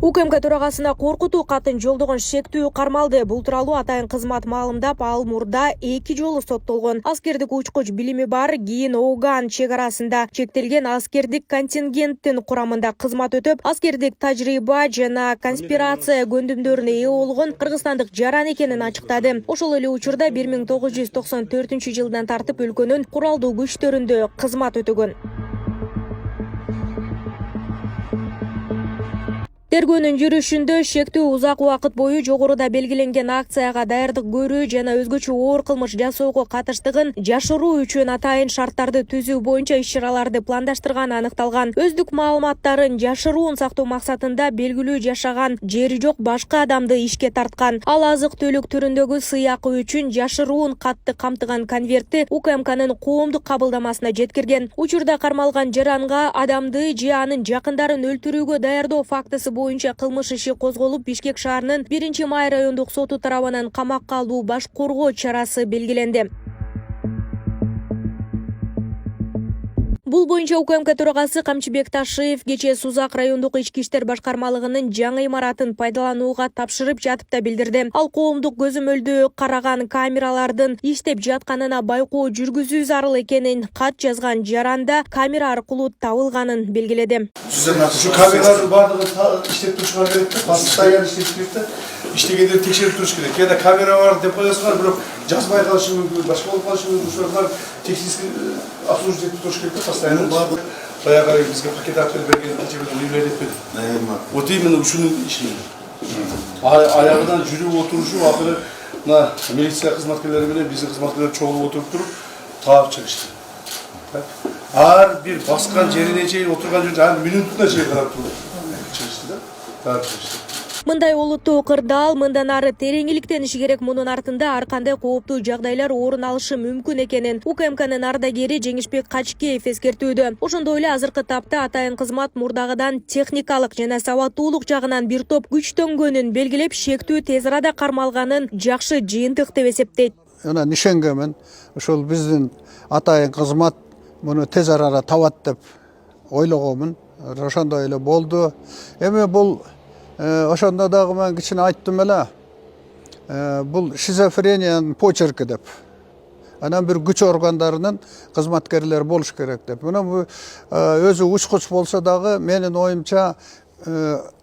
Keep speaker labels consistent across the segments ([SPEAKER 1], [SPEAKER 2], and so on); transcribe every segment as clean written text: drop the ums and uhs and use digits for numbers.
[SPEAKER 1] УКМК төрагасына коркутуу катын жолдогон шектүү кармалды. Бул тууралуу атайын кызмат маалымдап, ал мурда 2 жолу соттолгон. Аскердик учкуч билими бар, кийин Ооган чек арасында чектелген аскердик контингенттин курамында кызмат өтөп, аскердик тажрыйба жана конспирация көндүмдөрүнө ээ болгон кыргызстандык жаран экенин ачыктады. Ошол эле учурда 1994-жылдан тартып өлкөнүн куралдуу күчтөрүндө кызмат өтөгөн. Тергөөнүн жүрүшүндө шектүү узак убакыт бою жогоруда белгиленген акцияга даярдык көрүү жана өзгөчө оор кылмыш жасоого катыштыгын жашыруу үчүн атайын шарттарды түзүү боюнча иш-чараларды пландаштырганы аныкталган. Өздүк маалыматтарын жашыруун сактоо максатында белгилүү жашаган жери жок башка адамды ишке тарткан. Ал азык-түлүк түрүндөгү сыйакы үчүн жашыруун катты камтыган конвертти УКМКнын коомдук кабылдамасына жеткирген. Учурда кармалган жаранга адамды же анын жакындарын өлтүрүүгө даярдоо фактысы боюнча кылмыш иши козголуп, Бишкек шаарынын 1-май райондук соту тарабынан камакка алуу баш коргоо чарасы белгиленди. Бул боюнча УКМК төрагасы Камчыбек Ташиев кечээ Сузак райондук ички иштер башкармалыгынын жаңы имаратын пайдаланууга тапшырып жатып да билдирди. Ал коомдук көзөмөлдөө караган камералардын иштеп жатканына байкоо жүргүзүү зарыл экенин кат жазган жаранда камера аркылуу табылганын белгиледи.
[SPEAKER 2] Şu kameraların bardığını işletip turuşuna gerek de, pasıtlayan işletip gerek de, işlegенleri tekşerip turuş gerek. Ya da kamera var, depoyası var, bırak жазбай қалышы мүмкін, başka olup қалыşı мүмкін, şuralar tekniski обслуживать turuş gerek de, pasıtlayan vardı. Bayağı qarayı bizge paket atıyor, bergen keçebeden uyulaydı etmedi. O imенно ушунун işi. Ayağından жүріп oturuşu, akıllı milisiya kızmatkerleri bilen, bizim kızmatkerler çoğulup oturup durup, tağıp çıkıştı. Her bir baskan жерине чейин отурган жерде минутуна чейин карап туруп чыгышты да, таап чыгышты.
[SPEAKER 1] Мындай олуттуу кырдаал мындан ары тереңиликтениши керек. Мунун артында ар кандай кооптуу жагдайлар орун алышы мүмкүн экенин УКМКнын ардагери Жеңишбек Качкеев эскертүүдө. Ошондой эле азыркы тапта атайын кызмат мурдагыдан техникалык жана сабаттуулук жагынан бир топ күчтөнгөнүн белгилеп, шектүү тез арада кармалганын жакшы жыйынтык деп эсептейт.
[SPEAKER 3] Ана нишенгемен ошол биздин атайын кызмат муну тез арада табат деп ойлогомун. Ошондой эле болду. Эми бул ошондо дагы мен кичине айттым эле. Бул шизофрениянын почерки деп. Анан бир күч органдарынын кызматкерлери болуш керек деп. Мына өзү учкуч болсо дагы менин оюмча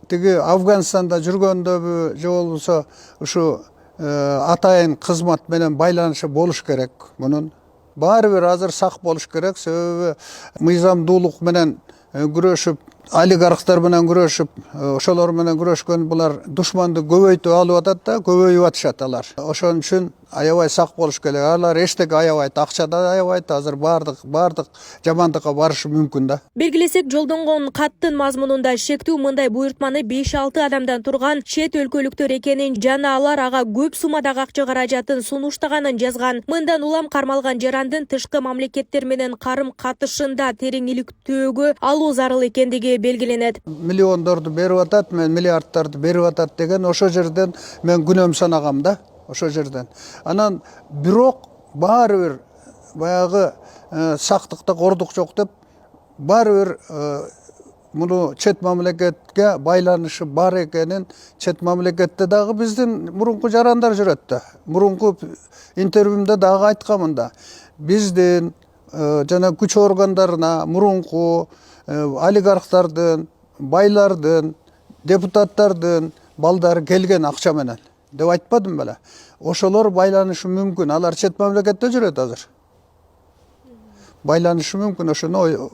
[SPEAKER 3] тиги Афганистанда жүргөндөгү же болбосо ушу атайын кызмат менен байланышы болуш керек мунун. Баары бир азыр сак болуш керек, себеби мыйзамдуулук менен күрөшүп, олигархтар менен күрөшүп, ошолор менен күрөшкөн булар душманды көбөйтүп алып атат да, көбөйүп атышат алар. Ошон үчүн аябай сак болуш керек. Алар эчтеке аябайт, акчада аябайт, азыр бардык жамандыкка барышы мүмкүн да.
[SPEAKER 1] Белгилесек, жолдонгон каттын мазмунунда шектүү мындай буйртманы 5-6 адамдан турган чет өлкөлүктөр экенин жана алар ага көп суммадагы акча каражатын сунуштаганын жазган. Мындан улам кармалган жарандын тышкы мамлекеттер менен карым катышында тереңиликтөөгө алуу зарыл экендиги белгиленет.
[SPEAKER 3] Миллиондорду берип атат, мен миллиарддарды берип атат деген ошо жерден мен күнөм санагам да. Ошо жерден. Анан бирок баары бир баягы сактыкта кордук жок деп баары бир муну чет мамлекетке байланышы бар экенин, чет мамлекетте дагы биздин мурунку жарандар жүрөт да. Мурунку интервьюмда дагы айткамын да. Биздин жана күч органдарына мурунку олигархтардын, байлардын, депутаттардын балдары келген акча менен деп айтпадым беле. Ошолор байланышы мүмкүн. Алар чет мамлекетте жүрөт азыр. Байланышы мүмкүн, ошону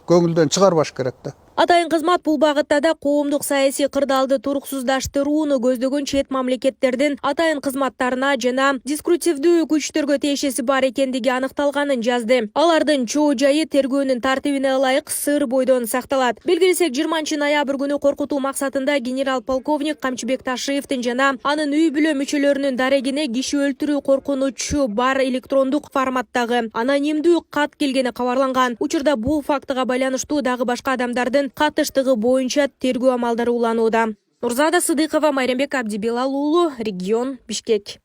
[SPEAKER 3] көңүлдөн чыгарбаш керек да.
[SPEAKER 1] Атайын кызмат бул багытта да коомдук саясий кырдаалды туруксуздаштырууну көздөгөн чет мамлекеттердин атайын кызматтарына жана дискурсивдүү күчтөргө тиешеси бар экендиги аныкталганын жазды. Алардын чоо жайы тергөөнүн тартибине ылайык сыр бойдон сакталат. Белгилесек, 20-ноябрь күнү коркутуу максатында генерал-полковник Камчыбек Ташиевдин жана анын үй бүлө мүчөлөрүнүн дарегине киши өлтүрүү коркунучу бар электрондук форматтагы анонимдүү кат келгени кабарланган. Учурда бул фактыга байланыштуу дагы башка адамдардын катыштыгы боюнча тергөө амалдары уланууда. Нурзада Сыдыкова, Майрамбек Абдибелал уулу, регион, Бишкек.